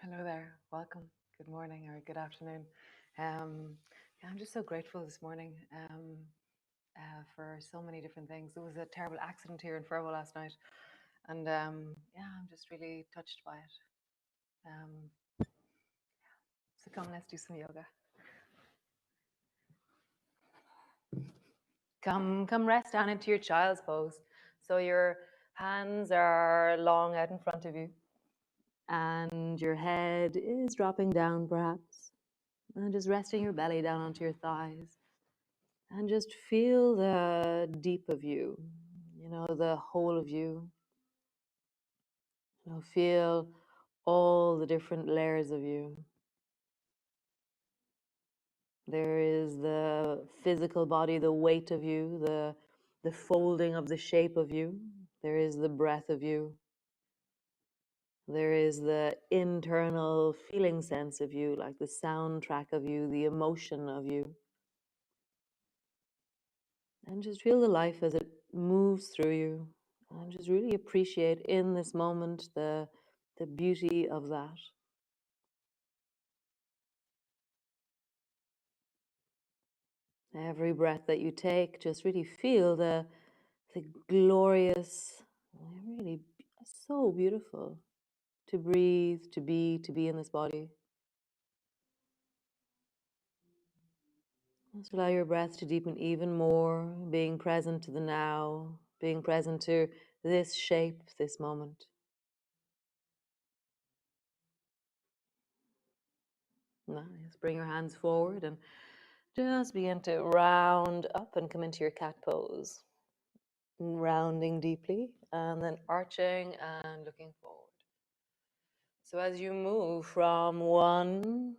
Hello there. Welcome. Good morning or good afternoon. Yeah, I'm just so grateful this morning for so many different things. There was a terrible accident here in Furbo last night, and yeah, I'm just really touched by it. So come, let's do some yoga. Come, rest down into your child's pose. So your hands are long out in front of you, and your head is dropping down, perhaps, and just resting your belly down onto your thighs. And just feel the deep of you, the whole of you. Feel all the different layers of you. There is the physical body, the weight of you, the folding of the shape of you. There is the breath of you. There is the internal feeling sense of you, like the soundtrack of you, the emotion of you. And just feel the life as it moves through you. And just really appreciate in this moment the beauty of that. Every breath that you take, just really feel the glorious, really so beautiful to breathe, to be in this body. Just allow your breath to deepen even more, being present to the now, being present to this shape, this moment. Nice. Bring your hands forward and just begin to round up and come into your cat pose. Rounding deeply and then arching and looking forward. So as you move from one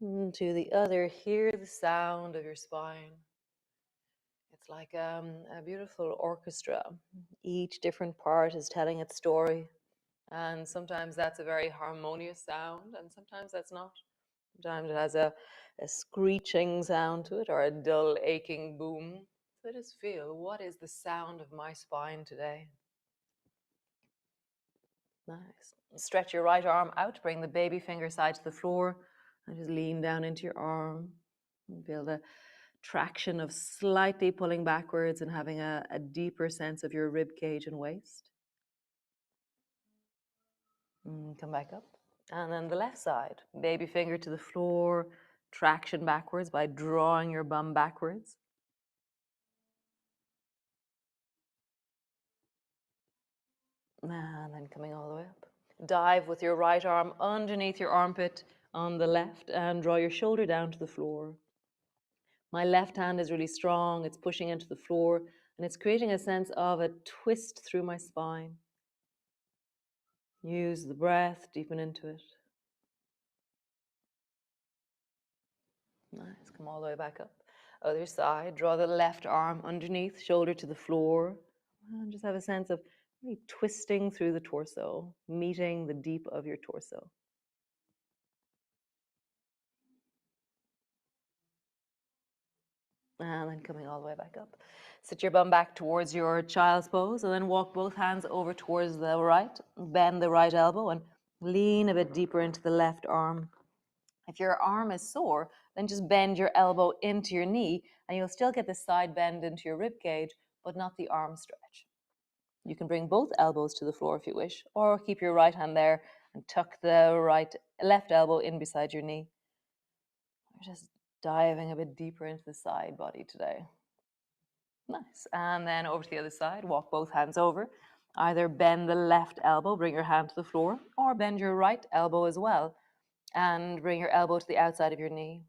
to the other, hear the sound of your spine. It's like a beautiful orchestra. Each different part is telling its story. And sometimes that's a very harmonious sound, and sometimes that's not. Sometimes it has a screeching sound to it or a dull, aching boom. So just feel, what is the sound of my spine today? Nice. Stretch your right arm out, bring the baby finger side to the floor, and just lean down into your arm. And feel the traction of slightly pulling backwards and having a deeper sense of your rib cage and waist. Come back up. And then the left side, baby finger to the floor, traction backwards by drawing your bum backwards. And then coming all the way up. Dive with your right arm underneath your armpit on the left and draw your shoulder down to the floor. My left hand is really strong. It's pushing into the floor and it's creating a sense of a twist through my spine. Use the breath, deepen into it. Nice. Come all the way back up. Other side. Draw the left arm underneath, shoulder to the floor. And just have a sense of really twisting through the torso, meeting the deep of your torso. And then coming all the way back up. Sit your bum back towards your child's pose and then walk both hands over towards the right. Bend the right elbow and lean a bit deeper into the left arm. If your arm is sore, then just bend your elbow into your knee and you'll still get the side bend into your rib cage, but not the arm stretch. You can bring both elbows to the floor if you wish, or keep your right hand there and tuck the left elbow in beside your knee. We're just diving a bit deeper into the side body today. Nice. And then over to the other side, walk both hands over. Either bend the left elbow, bring your hand to the floor, or bend your right elbow as well and bring your elbow to the outside of your knee.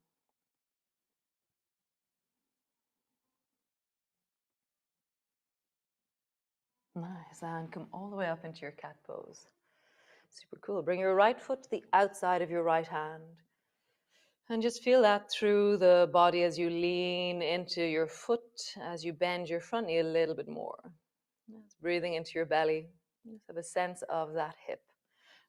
Nice. And come all the way up into your cat pose. Super cool. Bring your right foot to the outside of your right hand. And just feel that through the body as you lean into your foot, as you bend your front knee a little bit more. Just breathing into your belly. Just have a sense of that hip.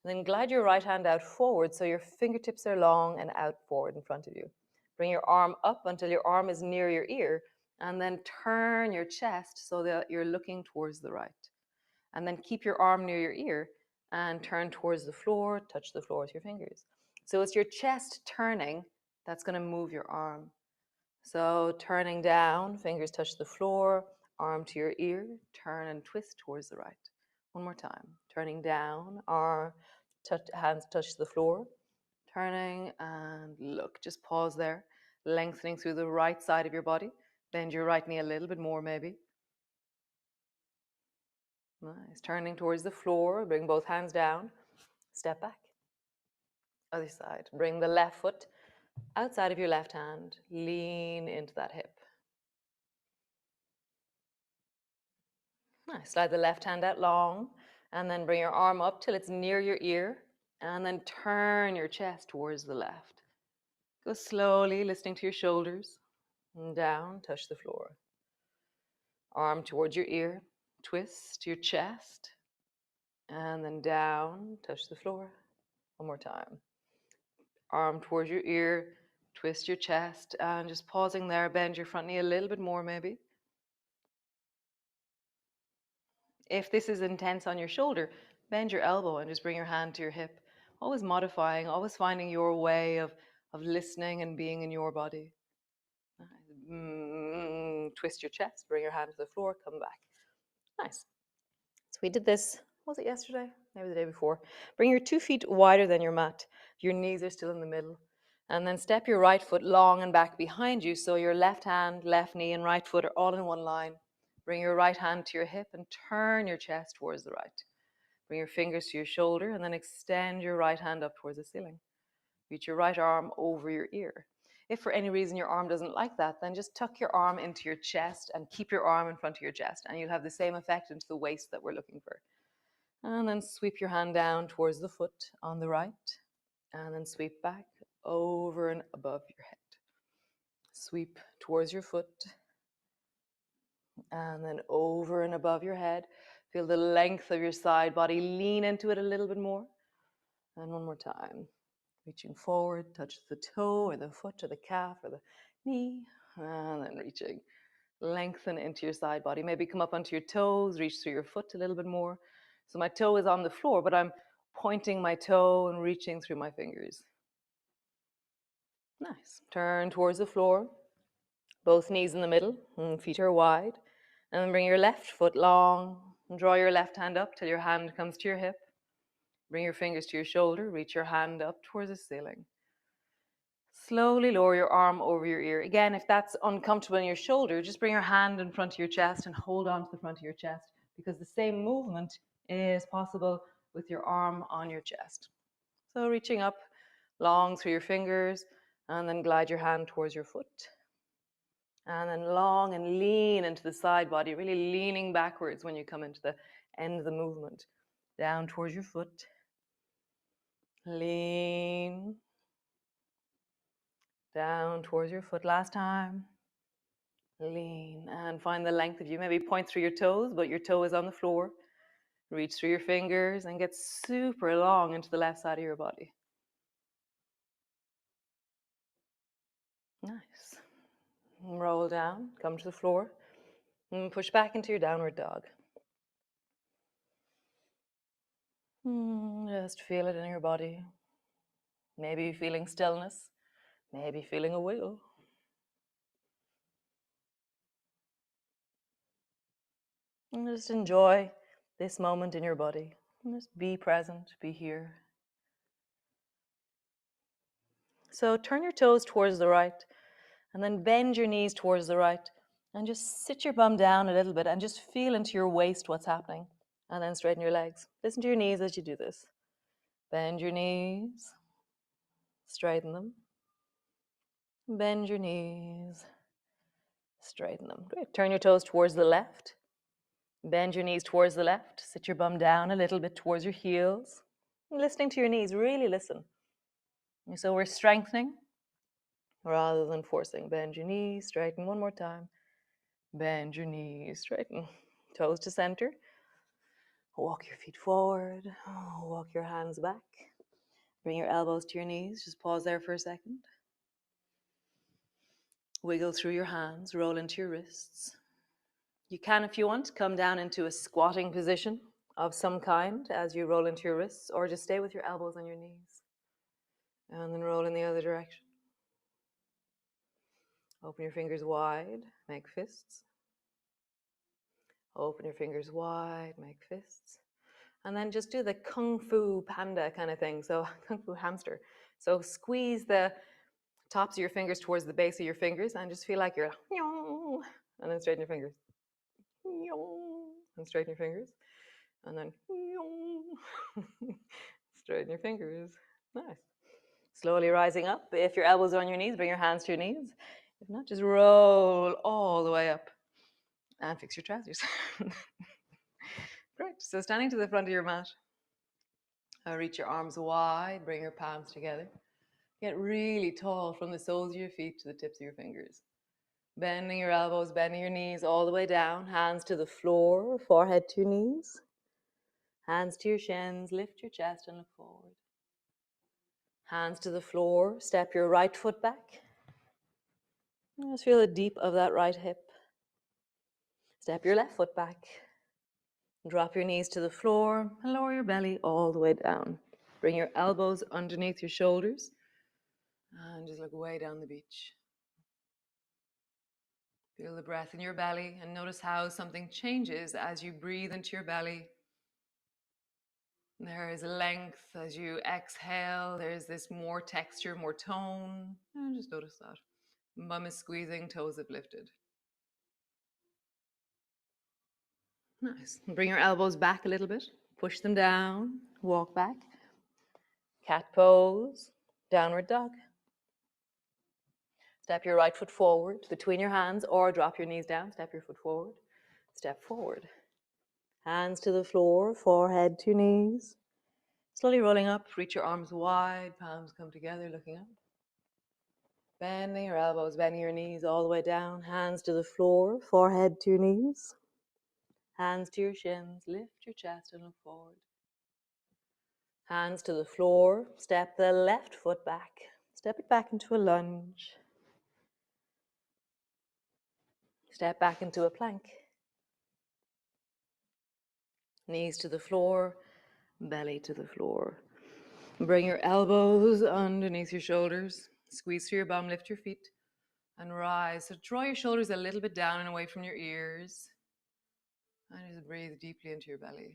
And then glide your right hand out forward so your fingertips are long and out forward in front of you. Bring your arm up until your arm is near your ear, and then turn your chest so that you're looking towards the right. And then keep your arm near your ear and turn towards the floor, touch the floor with your fingers. So it's your chest turning that's going to move your arm. So turning down, fingers touch the floor, arm to your ear, turn and twist towards the right. One more time. Turning down, hands touch the floor, turning and look. Just pause there, lengthening through the right side of your body. Bend your right knee a little bit more maybe. Nice. Turning towards the floor, bring both hands down, step back. Other side. Bring the left foot outside of your left hand, lean into that hip. Nice. Slide the left hand out long, and then bring your arm up till it's near your ear, and then turn your chest towards the left. Go slowly, listening to your shoulders, and down, touch the floor. Arm towards your ear, twist your chest, and then down, touch the floor. One more time. Arm towards your ear, twist your chest, and just pausing there, bend your front knee a little bit more maybe. If this is intense on your shoulder, bend your elbow and just bring your hand to your hip. Always modifying, always finding your way of listening and being in your body. Twist your chest, bring your hand to the floor, come back. Nice. So we did this, was it yesterday? Maybe the day before. Bring your 2 feet wider than your mat. Your knees are still in the middle. And then step your right foot long and back behind you, so your left hand, left knee, and right foot are all in one line. Bring your right hand to your hip and turn your chest towards the right. Bring your fingers to your shoulder and then extend your right hand up towards the ceiling. Reach your right arm over your ear. If for any reason your arm doesn't like that, then just tuck your arm into your chest and keep your arm in front of your chest, and you'll have the same effect into the waist that we're looking for. And then sweep your hand down towards the foot on the right, and then sweep back over and above your head. Sweep towards your foot, and then over and above your head. Feel the length of your side body. Lean into it a little bit more. And one more time. Reaching forward, touch the toe or the foot or the calf or the knee. And then reaching. Lengthen into your side body. Maybe come up onto your toes, reach through your foot a little bit more. So my toe is on the floor, but I'm pointing my toe and reaching through my fingers. Nice. Turn towards the floor. Both knees in the middle, and feet are wide. And then bring your left foot long, and draw your left hand up till your hand comes to your hip. Bring your fingers to your shoulder, reach your hand up towards the ceiling. Slowly lower your arm over your ear. Again, if that's uncomfortable in your shoulder, just bring your hand in front of your chest and hold on to the front of your chest, because the same movement is possible with your arm on your chest. So reaching up long through your fingers, and then glide your hand towards your foot. And then long and lean into the side body, really leaning backwards when you come into the end of the movement. Down towards your foot. Lean. Down towards your foot. Last time. Lean. And find the length of you. Maybe point through your toes, but your toe is on the floor. Reach through your fingers and get super long into the left side of your body. Nice. Roll down, come to the floor, and push back into your downward dog. Just feel it in your body. Maybe feeling stillness, maybe feeling a wiggle. And just enjoy this moment in your body. And just be present, be here. So turn your toes towards the right, and then bend your knees towards the right, and just sit your bum down a little bit and just feel into your waist what's happening. And then straighten your legs. Listen to your knees as you do this. Bend your knees, straighten them. Bend your knees, straighten them. Great. Turn your toes towards the left. Bend your knees towards the left. Sit your bum down a little bit towards your heels. Listening to your knees, really listen. So we're strengthening rather than forcing. Bend your knees, straighten one more time. Bend your knees, straighten. Toes to center. Walk your feet forward. Walk your hands back. Bring your elbows to your knees. Just pause there for a second. Wiggle through your hands. Roll into your wrists. You can, if you want, come down into a squatting position of some kind as you roll into your wrists, or just stay with your elbows on your knees. And then roll in the other direction. Open your fingers wide, make fists. Open your fingers wide, make fists. And then just do the Kung Fu Panda kind of thing. So Kung Fu Hamster. So squeeze the tops of your fingers towards the base of your fingers and just feel like you're, and then straighten your fingers. And straighten your fingers. And then straighten your fingers. Nice. Slowly rising up. If your elbows are on your knees, bring your hands to your knees. If not, just roll all the way up and fix your trousers. Great. So standing to the front of your mat, reach your arms wide, bring your palms together. Get really tall from the soles of your feet to the tips of your fingers. Bending your elbows, bending your knees all the way down. Hands to the floor, forehead to your knees. Hands to your shins, lift your chest and look forward. Hands to the floor, step your right foot back. Just feel the deep of that right hip. Step your left foot back. Drop your knees to the floor and lower your belly all the way down. Bring your elbows underneath your shoulders and just look way down the beach. Feel the breath in your belly and notice how something changes as you breathe into your belly. There is length as you exhale. There's this more texture, more tone. And just notice that. Bum is squeezing, toes have lifted. Nice. Bring your elbows back a little bit. Push them down. Walk back. Cat pose. Downward dog. Step your right foot forward between your hands or drop your knees down. Step your foot forward. Step forward. Hands to the floor, forehead to knees. Slowly rolling up, reach your arms wide, palms come together, looking up. Bending your elbows, bending your knees all the way down. Hands to the floor, forehead to your knees. Hands to your shins, lift your chest and look forward. Hands to the floor, step the left foot back. Step it back into a lunge. Step back into a plank. Knees to the floor, belly to the floor. Bring your elbows underneath your shoulders. Squeeze through your bum, lift your feet, and rise. So draw your shoulders a little bit down and away from your ears. And just breathe deeply into your belly.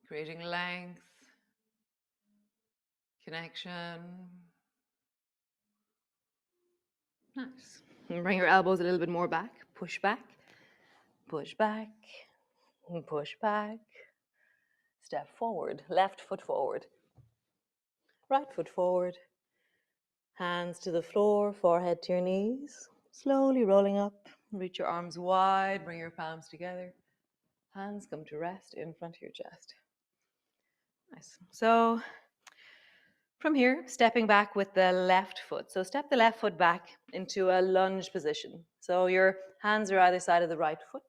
Creating length, connection. Nice. And bring your elbows a little bit more back. Push back, push back, and push back. Step forward, left foot forward. Right foot forward. Hands to the floor, forehead to your knees. Slowly rolling up. Reach your arms wide, bring your palms together. Hands come to rest in front of your chest. Nice. So from here, stepping back with the left foot. So step the left foot back into a lunge position. So your hands are either side of the right foot.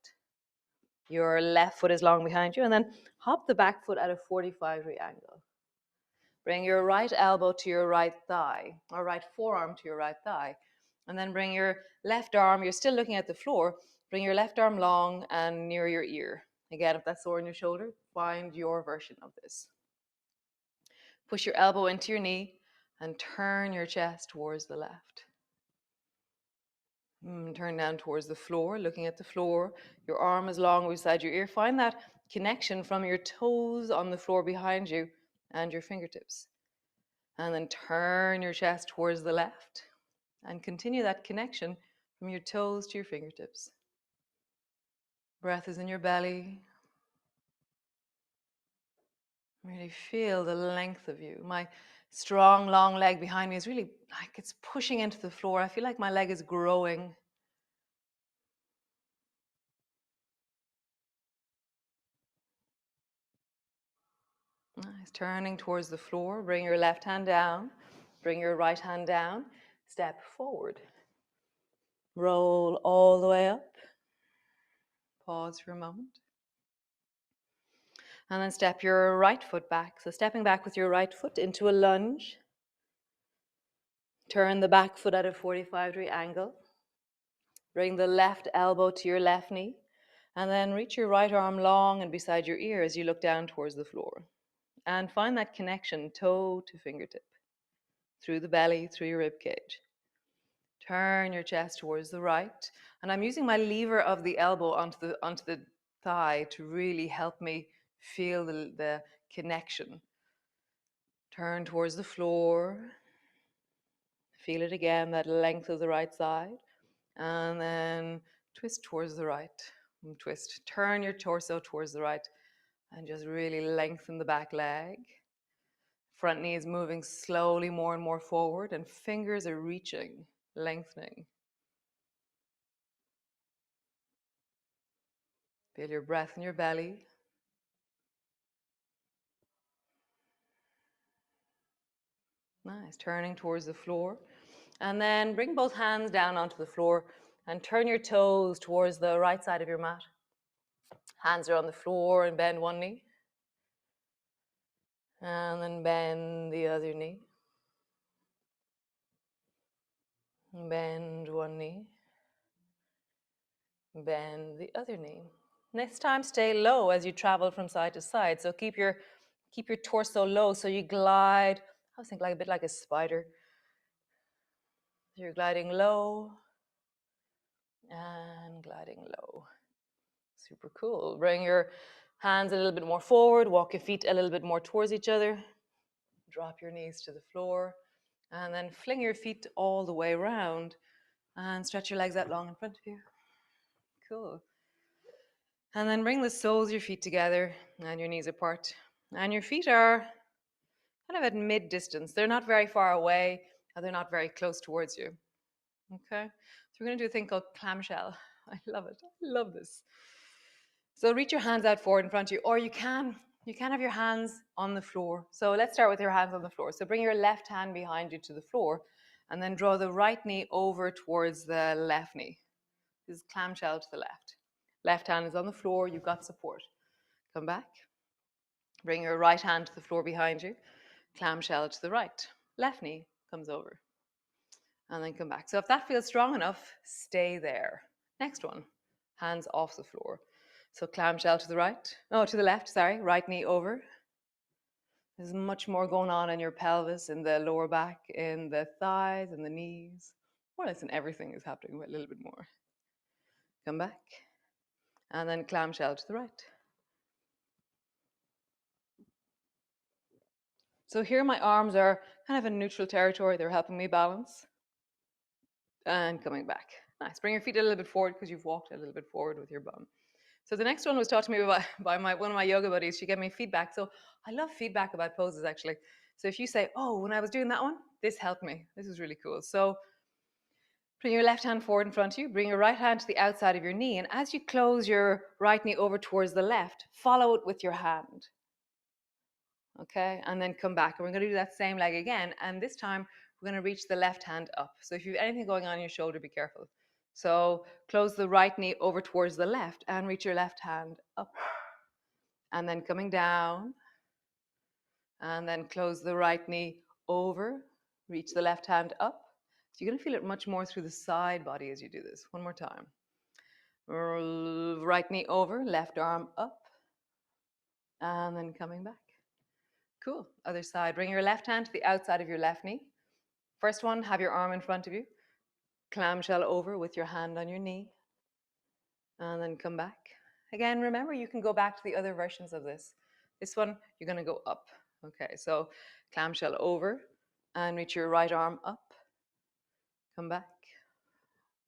Your left foot is long behind you. And then hop the back foot at a 45-degree angle. Bring your right elbow to your right thigh, or right forearm to your right thigh. And then bring your left arm, you're still looking at the floor, bring your left arm long and near your ear. Again, if that's sore in your shoulder, find your version of this. Push your elbow into your knee and turn your chest towards the left. Turn down towards the floor, looking at the floor. Your arm is long beside your ear. Find that connection from your toes on the floor behind you and your fingertips. And then turn your chest towards the left and continue that connection from your toes to your fingertips. Breath is in your belly. Really feel the length of you. My strong, long leg behind me is really like it's pushing into the floor. I feel like my leg is growing. Nice. Turning towards the floor. Bring your left hand down. Bring your right hand down. Step forward. Roll all the way up. Pause for a moment. And then step your right foot back. So stepping back with your right foot into a lunge. Turn the back foot at a 45-degree angle. Bring the left elbow to your left knee, and then reach your right arm long and beside your ear as you look down towards the floor. And find that connection toe to fingertip, through the belly, through your rib cage. Turn your chest towards the right. And I'm using my lever of the elbow onto the thigh to really help me feel the connection. Turn towards the floor. Feel it again, that length of the right side. And then twist towards the right. And twist. Turn your torso towards the right. And just really lengthen the back leg. Front knee is moving slowly more and more forward, and fingers are reaching, lengthening. Feel your breath in your belly. Nice. Turning towards the floor. And then bring both hands down onto the floor and turn your toes towards the right side of your mat. Hands are on the floor and bend one knee. And then bend the other knee. Bend one knee. Bend the other knee. Next time, stay low as you travel from side to side. So keep your torso low so you glide. I was thinking like a bit like a spider. You're gliding low and gliding low. Super cool. Bring your hands a little bit more forward. Walk your feet a little bit more towards each other. Drop your knees to the floor. And then fling your feet all the way around. And stretch your legs out long in front of you. Cool. And then bring the soles of your feet together and your knees apart. And your feet are kind of at mid-distance. They're not very far away, and they're not very close towards you. Okay? So we're going to do a thing called clamshell. I love it. I love this. So reach your hands out forward in front of you, or you can have your hands on the floor. So let's start with your hands on the floor. So bring your left hand behind you to the floor, and then draw the right knee over towards the left knee. This is clamshell to the left. Left hand is on the floor, you've got support. Come back. Bring your right hand to the floor behind you. Clamshell to the right. Left knee comes over. And then come back. So if that feels strong enough, stay there. Next one. Hands off the floor. So clamshell to the right. No, to the left, sorry. Right knee over. There's much more going on in your pelvis, in the lower back, in the thighs, and the knees. More or less in everything is happening, but a little bit more. Come back. And then clamshell to the right. So here my arms are kind of in neutral territory. They're helping me balance. And coming back. Nice. Bring your feet a little bit forward because you've walked a little bit forward with your bum. So the next one was taught to me by one of my yoga buddies. She gave me feedback. So I love feedback about poses, actually. So if you say, oh, when I was doing that one, this helped me. This is really cool. So bring your left hand forward in front of you. Bring your right hand to the outside of your knee. And as you close your right knee over towards the left, follow it with your hand. Okay, and then come back. And we're going to do that same leg again. And this time, we're going to reach the left hand up. So if you have anything going on in your shoulder, be careful. So close the right knee over towards the left and reach your left hand up. And then coming down. And then close the right knee over. Reach the left hand up. So you're going to feel it much more through the side body as you do this. One more time. Right knee over, left arm up. And then coming back. Cool. Other side. Bring your left hand to the outside of your left knee. First one, have your arm in front of you. Clamshell over with your hand on your knee. And then come back. Again, remember, you can go back to the other versions of this. This one, you're going to go up. Okay, so clamshell over and reach your right arm up. Come back.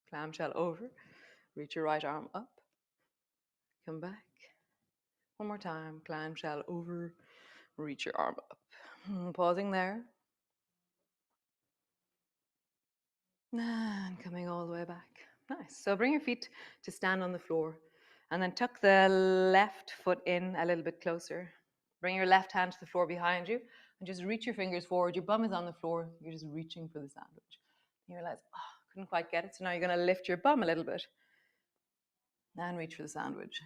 Clamshell over. Reach your right arm up. Come back. One more time. Clamshell over. Reach your arm up. Pausing there. And coming all the way back. Nice. So bring your feet to stand on the floor. And then tuck the left foot in a little bit closer. Bring your left hand to the floor behind you. And just reach your fingers forward. Your bum is on the floor. You're just reaching for the sandwich. You realize, oh, couldn't quite get it. So now you're going to lift your bum a little bit. And reach for the sandwich.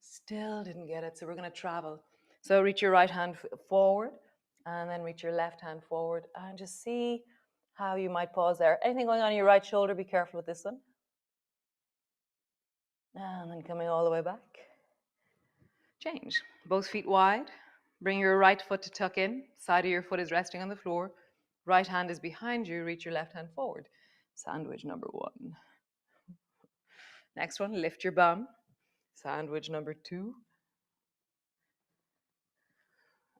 Still didn't get it. So we're going to travel. So reach your right hand forward. And then reach your left hand forward. And just see how you might pause there. Anything going on in your right shoulder, be careful with this one. And then coming all the way back. Change. Both feet wide. Bring your right foot to tuck in. Side of your foot is resting on the floor. Right hand is behind you. Reach your left hand forward. Sandwich number 1. Next one, lift your bum. Sandwich number 2.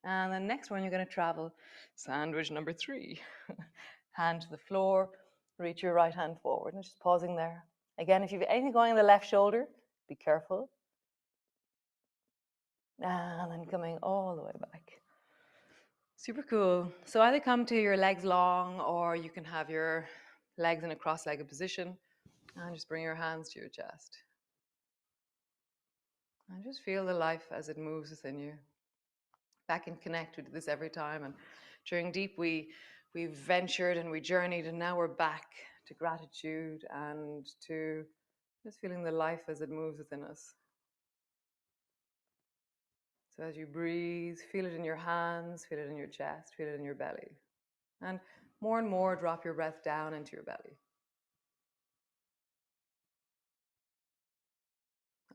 And the next one, you're going to travel. Sandwich number 3. Hand to the floor. Reach your right hand forward. And just pausing there. Again, if you have anything going on the left shoulder, be careful. And then coming all the way back. Super cool. So either come to your legs long, or you can have your legs in a cross-legged position. And just bring your hands to your chest. And just feel the life as it moves within you. Back and connect. We do this every time. And during deep, we ventured and we journeyed, and now we're back to gratitude and to just feeling the life as it moves within us. So as you breathe, feel it in your hands, feel it in your chest, feel it in your belly. And more, drop your breath down into your belly.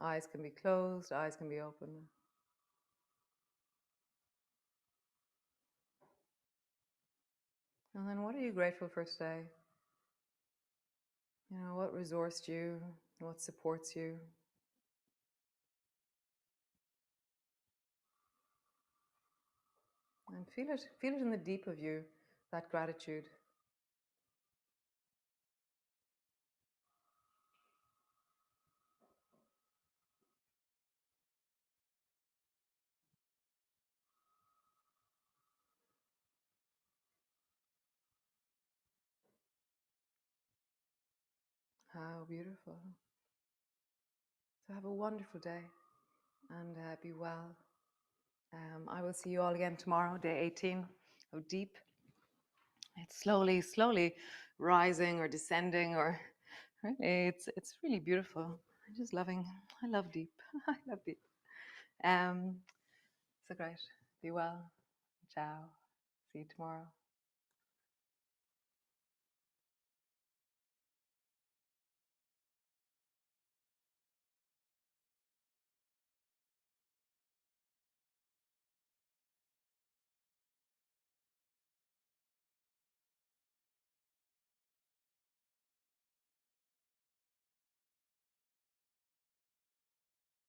Eyes can be closed, eyes can be open. And then what are you grateful for today? You know, what resourced you? What supports you? And feel it in the deep of you, that gratitude. How beautiful. So have a wonderful day and be well. I will see you all again tomorrow, day 18 of deep. It's slowly rising or descending, or really, it's really beautiful. I love deep. I love deep. So great. Be well. Ciao. See you tomorrow.